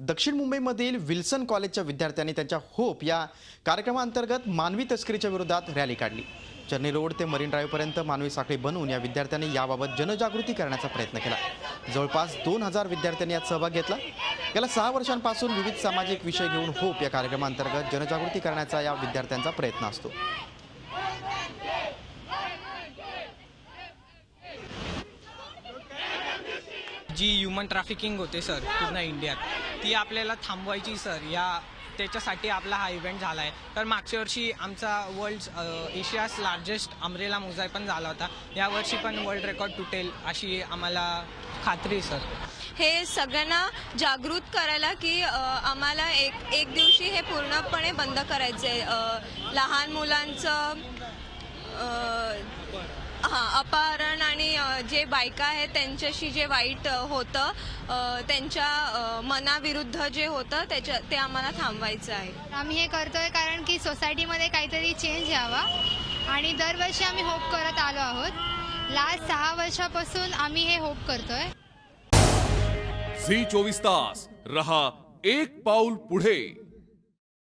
दक्षिण मुंबईमधील विल्सन कॉलेजच्या विद्यार्थ्यांनी त्यांच्या होप या कार्यक्रमांतर्गत मानवी तस्करीच्या विरोधात रॅली काढली। चर्नी रोड ते मरीन ड्राईव्हपर्यंत मानवी साखळी बनवून या विद्यार्थ्यांनी याबाबत जनजागृती करण्याचा प्रयत्न केला। जवळपास 2000 विद्यार्थ्यांनी यात सहभाग घेतला। गेल्या 6 वर्षांपासून विविध सामाजिक विषय घेऊन होप या कार्यक्रमांतर्गत जनजागृती करण्याचा या विद्यार्थ्यांचा प्रयत्न असतो। जी ह्यूमन ट्रॅफिकिंग होते सर पूर्ण इंडियात, ती आपल्याला थांबवायची सर। त्याच्यासाठी आपला हा इव्हेंट झाला आहे। तर मागच्या वर्षी आमचा एशियाज लार्जेस्ट अम्ब्रेला मोजाई पण झाला होता। यावर्षी पण वर्ल्ड रेकॉर्ड तुटेल अशी आम्हाला खात्री सर। हे सगळ्यांना जागृत करायला की आम्हाला एक दिवशी हे पूर्णपणे बंद करायचे। लहान मुलांचं अपहरण आणि जे बायका आहेत त्यांच्याशी जे वाईट होतं, त्यांच्या मनाविरुद्ध जे होतं ते आम्हाला थांबवायचं आहे। आम्ही हे करतोय कारण की सोसायटीमध्ये काहीतरी चेंज यावा आणि दरवर्षी आम्ही होप करत आलो आहोत। लास्ट 6 वर्षापासून आम्ही हे होप करतोय। झी 24 तास रहा एक पाऊल पुढे।